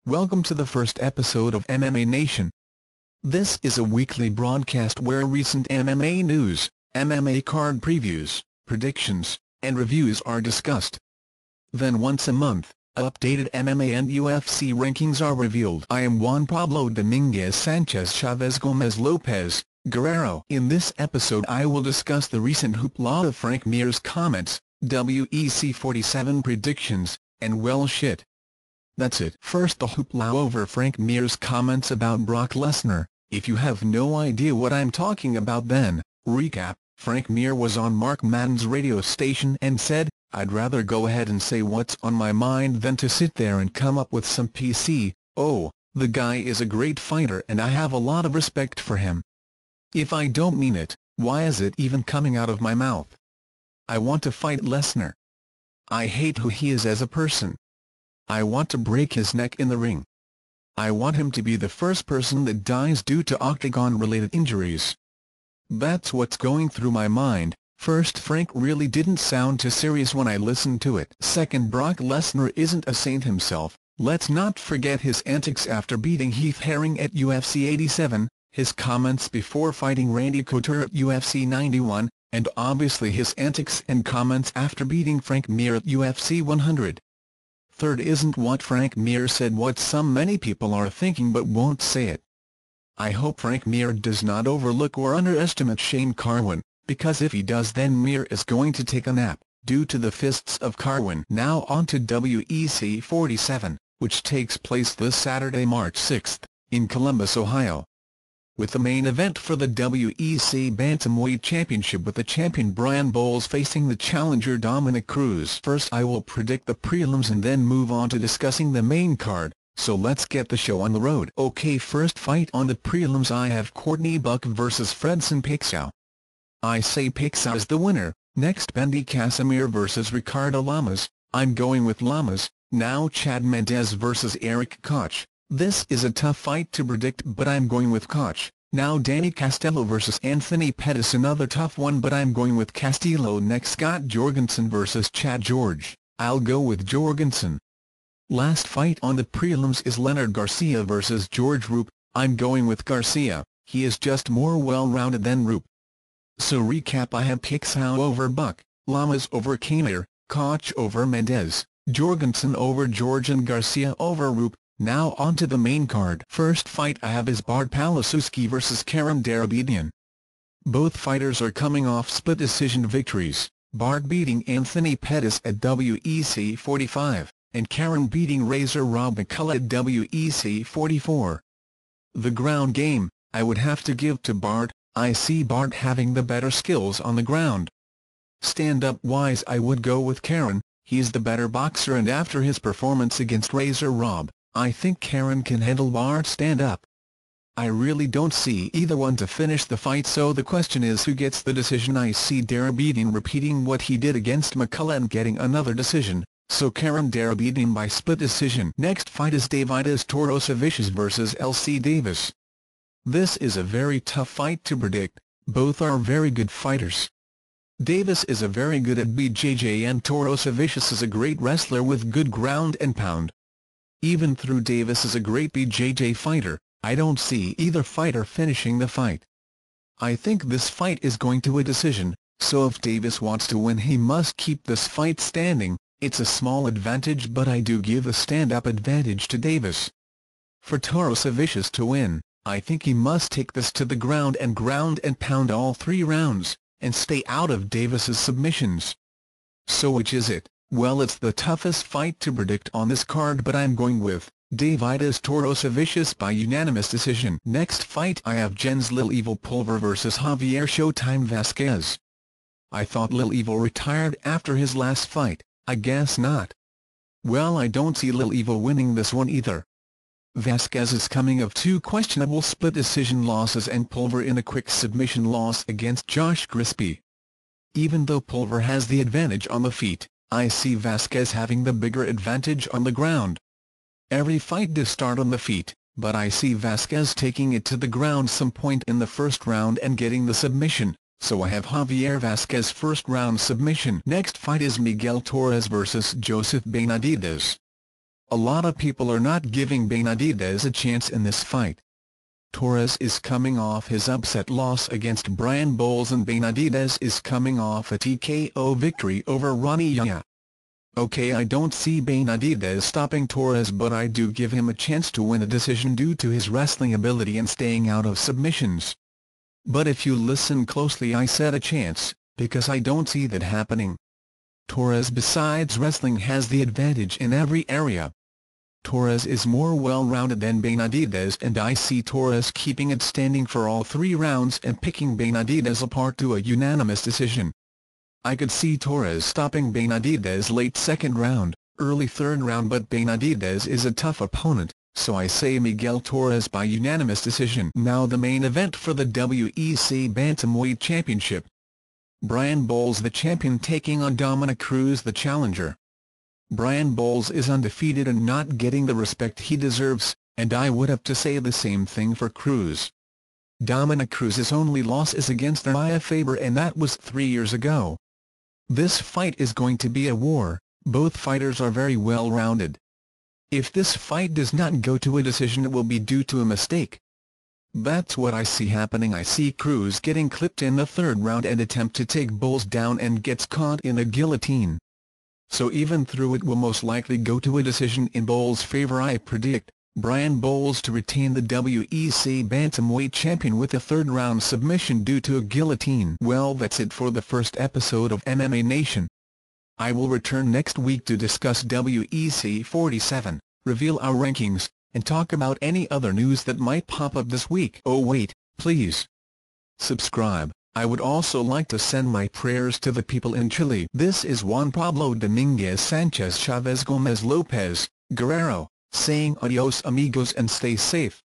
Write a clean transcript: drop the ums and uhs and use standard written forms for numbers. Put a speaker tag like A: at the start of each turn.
A: Welcome to the first episode of MMANation. This is a weekly broadcast where recent MMA news, MMA card previews, predictions, and reviews are discussed. Then once a month, updated MMA and UFC rankings are revealed. I am Juan Pablo Dominguez Sanchez Chavez Gomez Lopez, Guerrero. In this episode I will discuss the recent hoopla of Frank Mir's comments, WEC47 predictions, and well shit. That's it. First, the hoopla over Frank Mir's comments about Brock Lesnar. If you have no idea what I'm talking about, then recap. Frank Mir was on Mark Madden's radio station and said, "I'd rather go ahead and say what's on my mind than to sit there and come up with some PC. Oh, the guy is a great fighter and I have a lot of respect for him. If I don't mean it, why is it even coming out of my mouth? I want to fight Lesnar. I hate who he is as a person. I want to break his neck in the ring. I want him to be the first person that dies due to octagon-related injuries. That's what's going through my mind." First, Frank really didn't sound too serious when I listened to it. Second, Brock Lesnar isn't a saint himself. Let's not forget his antics after beating Heath Herring at UFC 87, his comments before fighting Randy Couture at UFC 91, and obviously his antics and comments after beating Frank Mir at UFC 100. Third, isn't what Frank Mir said what many people are thinking but won't say it. I hope Frank Mir does not overlook or underestimate Shane Carwin, because if he does then Mir is going to take a nap, due to the fists of Carwin. Now on to WEC 47, which takes place this Saturday, March 6, in Columbus, Ohio. With the main event for the WEC Bantamweight Championship with the champion Brian Bowles facing the challenger Dominic Cruz. First I will predict the prelims and then move on to discussing the main card, so let's get the show on the road. Okay, first fight on the prelims I have Courtney Buck vs Fredson Pixow. I say Pixow is the winner. Next, Bendy Casimir vs Ricardo Lamas. I'm going with Lamas. Now Chad Mendes vs Eric Koch. This is a tough fight to predict but I'm going with Koch. Now Danny Castillo vs Anthony Pettis, another tough one but I'm going with Castillo. Next, Scott Jorgensen vs Chad George. I'll go with Jorgensen. Last fight on the prelims is Leonard Garcia vs George Roop. I'm going with Garcia, he is just more well-rounded than Roop. So recap, I have Pixow over Buck, Lamas over Kamir, Koch over Mendes, Jorgensen over George and Garcia over Roop. Now on to the main card. First fight I have is Bart Palasuski vs Karen Darabedian. Both fighters are coming off split decision victories, Bart beating Anthony Pettis at WEC 45, and Karen beating Razor Rob McCullough at WEC 44. The ground game, I would have to give to Bart. I see Bart having the better skills on the ground. Stand-up wise I would go with Karen, he's the better boxer and after his performance against Razor Rob, I think Karen can handle Bart stand-up. I really don't see either one to finish the fight, so the question is who gets the decision. I see Darabedian repeating what he did against McCullough and getting another decision, so Karen Darabedian by split decision. Next fight is Davidas Torosavicius vs LC Davis. This is a very tough fight to predict, both are very good fighters. Davis is a very good at BJJ and Torosavicius is a great wrestler with good ground and pound. Even though Davis is a great BJJ fighter, I don't see either fighter finishing the fight. I think this fight is going to a decision, so if Davis wants to win he must keep this fight standing. It's a small advantage but I do give a stand-up advantage to Davis. For Torosavicius to win, I think he must take this to the ground and pound all 3 rounds, and stay out of Davis's submissions. So which is it? Well, it's the toughest fight to predict on this card but I'm going with Davidas Torosavicius by unanimous decision. Next fight I have Jens Lil Evil Pulver vs Javier Showtime Vasquez. I thought Lil Evil retired after his last fight, I guess not. Well, I don't see Lil Evil winning this one either. Vasquez is coming of 2 questionable split decision losses and Pulver in a quick submission loss against Josh Grisby. Even though Pulver has the advantage on the feet, I see Vasquez having the bigger advantage on the ground. Every fight does start on the feet, but I see Vasquez taking it to the ground some point in the first round and getting the submission, so I have Javier Vasquez first round submission. Next fight is Miguel Torres vs Joseph Benavidez. a lot of people are not giving Benavidez a chance in this fight. Torres is coming off his upset loss against Brian Bowles and Benavidez is coming off a TKO victory over Ronnie Yaya. Okay, I don't see Benavidez stopping Torres, but I do give him a chance to win a decision due to his wrestling ability and staying out of submissions. But if you listen closely, I said a chance, because I don't see that happening. Torres, besides wrestling, has the advantage in every area. Torres is more well-rounded than Benavidez, and I see Torres keeping it standing for all 3 rounds and picking Benavidez apart to a unanimous decision. I could see Torres stopping Benavidez late second round, early third round, but Benavidez is a tough opponent, so I say Miguel Torres by unanimous decision. Now the main event for the WEC Bantamweight Championship. Brian Bowles, the champion, taking on Dominick Cruz, the challenger. Brian Bowles is undefeated and not getting the respect he deserves, and I would have to say the same thing for Cruz. Dominick Cruz's only loss is against Urijah Faber, and that was 3 years ago. This fight is going to be a war. Both fighters are very well-rounded. If this fight does not go to a decision, it will be due to a mistake. That's what I see happening. I see Cruz getting clipped in the third round and attempt to take Bowles down and gets caught in a guillotine. So even through it will most likely go to a decision in Bowles' favor. I predict Brian Bowles to retain the WEC Bantamweight champion with a third-round submission due to a guillotine. Well, that's it for the first episode of MMA Nation. I will return next week to discuss WEC47, reveal our rankings, and talk about any other news that might pop up this week. Oh wait, please subscribe. I would also like to send my prayers to the people in Chile. This is Juan Pablo Dominguez Sanchez Chavez Gomez Lopez, Guerrero, saying adios amigos and stay safe.